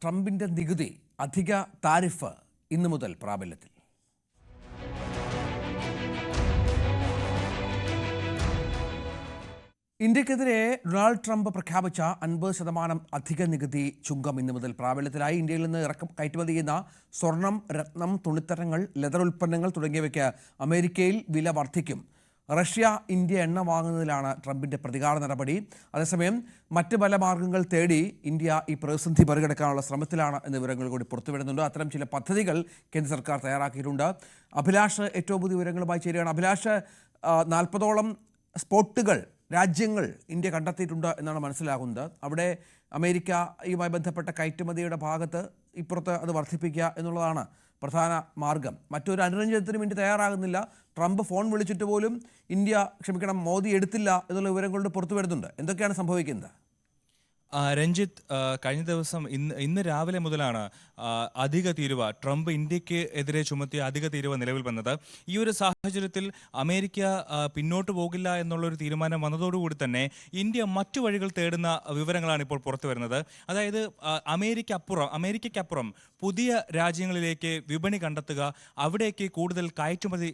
ട്രംപിന്റെ നികുതി അധിക താരിഫ് ഇന്നു മുതൽ പ്രാബല്യത്തിൽ. ഇന്ത്യക്കെതിരെ ഡൊണാൾഡ് ട്രംപ് പ്രഖ്യാപിച്ച 50% അധിക നികുതി ചുങ്കം ഇന്നു മുതൽ പ്രാബല്യത്തിലായി. ഇന്ത്യയിൽ നിന്ന് കയറ്റുമതി ചെയ്യുന്ന സ്വർണം, രത്നം, തുണിത്തരങ്ങൾ, ലെതർ ഉൽപ്പന്നങ്ങൾ തുടങ്ങിയവയ്ക്ക് അമേരിക്കയിൽ വില വർദ്ധിക്കും. റഷ്യ, ഇന്ത്യ എണ്ണ വാങ്ങുന്നതിലാണ് ട്രംപിന്റെ പ്രതികാര നടപടി. അതേസമയം മറ്റ് പല മാർഗങ്ങൾ തേടി ഇന്ത്യ ഈ പ്രതിസന്ധി മറികടക്കാനുള്ള ശ്രമത്തിലാണ് എന്ന വിവരങ്ങൾ കൂടി പുറത്തുവിടുന്നുണ്ട്. അത്തരം ചില പദ്ധതികൾ കേന്ദ്ര സർക്കാർ തയ്യാറാക്കിയിട്ടുണ്ട്. അഭിലാഷ് ഏറ്റവും പുതിയ വിവരങ്ങളുമായി ചേരുകയാണ്. അഭിലാഷ്, 40ഓളം സ്പോട്ടുകൾ രാജ്യങ്ങൾ ഇന്ത്യ കണ്ടെത്തിയിട്ടുണ്ട് എന്നാണ് മനസ്സിലാകുന്നത്. അവിടെ അമേരിക്കയുമായി ബന്ധപ്പെട്ട കയറ്റുമതിയുടെ ഭാഗത്ത് ഇപ്പുറത്ത് അത് വർദ്ധിപ്പിക്കുക എന്നുള്ളതാണ് പ്രധാന മാർഗം. മറ്റൊരു അനുരഞ്ജനത്തിനും ഇന്ത്യ തയ്യാറാകുന്നില്ല. ട്രംപ് ഫോൺ വിളിച്ചിട്ട് പോലും മോദി എടുത്തില്ല എന്നുള്ള വിവരങ്ങളുടെ പുറത്തു വരുന്നുണ്ട്. എന്തൊക്കെയാണ് സംഭവിക്കുന്നത്? രഞ്ജിത്ത്, കഴിഞ്ഞ ദിവസം ഇന്ന് രാവിലെ മുതലാണ് അധിക തീരുവ ട്രംപ് ഇന്ത്യക്ക് എതിരെ ചുമത്തിയ അധിക തീരുവ നിലവിൽ വന്നത്. ഈ ഒരു സാഹചര്യത്തിൽ അമേരിക്ക പിന്നോട്ട് പോകില്ല എന്നുള്ളൊരു തീരുമാനം വന്നതോടുകൂടി തന്നെ ഇന്ത്യ മറ്റു വഴികൾ തേടുന്ന വിവരങ്ങളാണ് ഇപ്പോൾ പുറത്തു വരുന്നത്. അതായത് അമേരിക്കയ്ക്കപ്പുറം പുതിയ രാജ്യങ്ങളിലേക്ക് വിപണി കണ്ടെത്തുക, അവിടേക്ക് കൂടുതൽ കയറ്റുമതി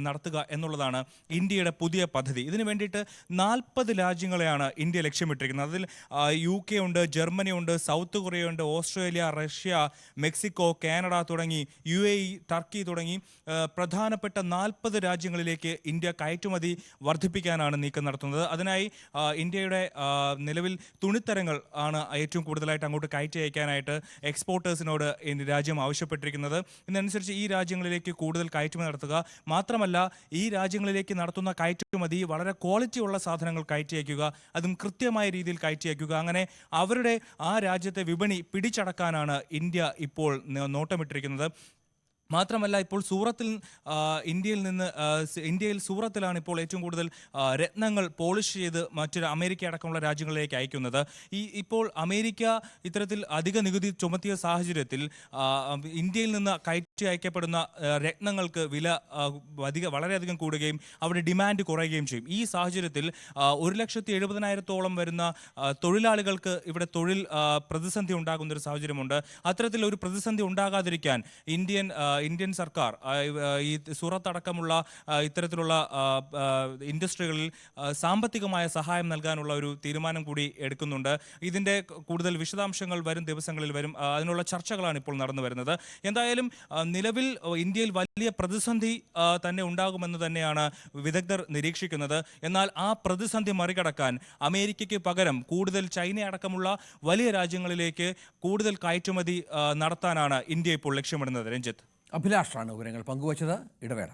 നടത്തുക എന്നുള്ളതാണ് ഇന്ത്യയുടെ പുതിയ പദ്ധതി. ഇതിനു വേണ്ടിയിട്ട് 40 രാജ്യങ്ങളെയാണ് ഇന്ത്യ ലക്ഷ്യമിട്ടിരിക്കുന്നത്. അതിൽ UK ഉണ്ട്, ജർമ്മനി ഉണ്ട്, സൗത്ത് കൊറിയ ഉണ്ട്, ഓസ്ട്രേലിയ, റഷ്യ, മെക്സിക്കോ, കാനഡ തുടങ്ങി UAE, ടർക്കി തുടങ്ങി പ്രധാനപ്പെട്ട 40 രാജ്യങ്ങളിലേക്ക് ഇന്ത്യ കയറ്റുമതി വർദ്ധിപ്പിക്കാനാണ് നീക്കം നടത്തുന്നത്. അതിനായി ഇന്ത്യയുടെ നിലവിൽ തുണിത്തരങ്ങൾ ആണ് ഏറ്റവും കൂടുതലായിട്ട് അങ്ങോട്ട് കയറ്റി അയക്കാനായിട്ട് എക്സ്പോർട്ടേഴ്സിനോട് രാജ്യം ആവശ്യപ്പെട്ടിരിക്കുന്നത്. ഇതിനനുസരിച്ച് ഈ രാജ്യങ്ങളിലേക്ക് കൂടുതൽ കയറ്റുമതി നടത്തുക, മാത്രമല്ല ഈ രാജ്യങ്ങളിലേക്ക് നടത്തുന്ന കയറ്റുമതി വളരെ ക്വാളിറ്റി ഉള്ള സാധനങ്ങൾ കയറ്റി അയക്കുക, അതും കൃത്യമായ രീതിയിൽ കയറ്റി അയക്കുക. അങ്ങനെ അവരുടെ ആ രാജ്യത്തെ വിപണി പിടിച്ചടക്കാനാണ് ഇന്ത്യ ഇപ്പോൾ നോട്ടമിട്ടിരിക്കുന്നത്. മാത്രമല്ല, ഇപ്പോൾ ഇന്ത്യയിൽ സൂറത്തിലാണ് ഇപ്പോൾ ഏറ്റവും കൂടുതൽ രത്നങ്ങൾ പോളിഷ് ചെയ്ത് മറ്റൊരു അമേരിക്ക അടക്കമുള്ള രാജ്യങ്ങളിലേക്ക് അയക്കുന്നത്. ഇപ്പോൾ അമേരിക്ക ഇത്തരത്തിൽ അധിക നികുതി ചുമത്തിയ സാഹചര്യത്തിൽ ഇന്ത്യയിൽ നിന്ന് കയറ്റി അയക്കപ്പെടുന്ന രത്നങ്ങൾക്ക് വില വളരെയധികം കൂടുകയും അവിടെ ഡിമാൻഡ് കുറയുകയും ചെയ്യും. ഈ സാഹചര്യത്തിൽ 1,70,000-ഓളം വരുന്ന തൊഴിലാളികൾക്ക് ഇവിടെ തൊഴിൽ പ്രതിസന്ധി ഉണ്ടാകുന്ന ഒരു സാഹചര്യമുണ്ട്. അത്തരത്തിലൊരു പ്രതിസന്ധി ഉണ്ടാകാതിരിക്കാൻ ഇന്ത്യൻ സർക്കാർ ഈ സൂറത്ത് അടക്കമുള്ള ഇത്തരത്തിലുള്ള ഇൻഡസ്ട്രികളിൽ സാമ്പത്തികമായ സഹായം നൽകാനുള്ള ഒരു തീരുമാനം കൂടി എടുക്കുന്നുണ്ട്. ഇതിൻ്റെ കൂടുതൽ വിശദാംശങ്ങൾ വരും ദിവസങ്ങളിൽ വരും. അതിനുള്ള ചർച്ചകളാണ് ഇപ്പോൾ നടന്നു വരുന്നത്. എന്തായാലും നിലവിൽ ഇന്ത്യയിൽ വലിയ പ്രതിസന്ധി തന്നെ ഉണ്ടാകുമെന്ന് തന്നെയാണ് വിദഗ്ധർ നിരീക്ഷിക്കുന്നത്. എന്നാൽ ആ പ്രതിസന്ധി മറികടക്കാൻ അമേരിക്കയ്ക്ക് പകരം കൂടുതൽ ചൈന അടക്കമുള്ള വലിയ രാജ്യങ്ങളിലേക്ക് കൂടുതൽ കയറ്റുമതി നടത്താനാണ് ഇന്ത്യ ഇപ്പോൾ ലക്ഷ്യമിടുന്നത്. രഞ്ജിത്ത്, അഭിലാഷാണ് വിവരങ്ങൾ പങ്കുവച്ചത്. ഇടവേള.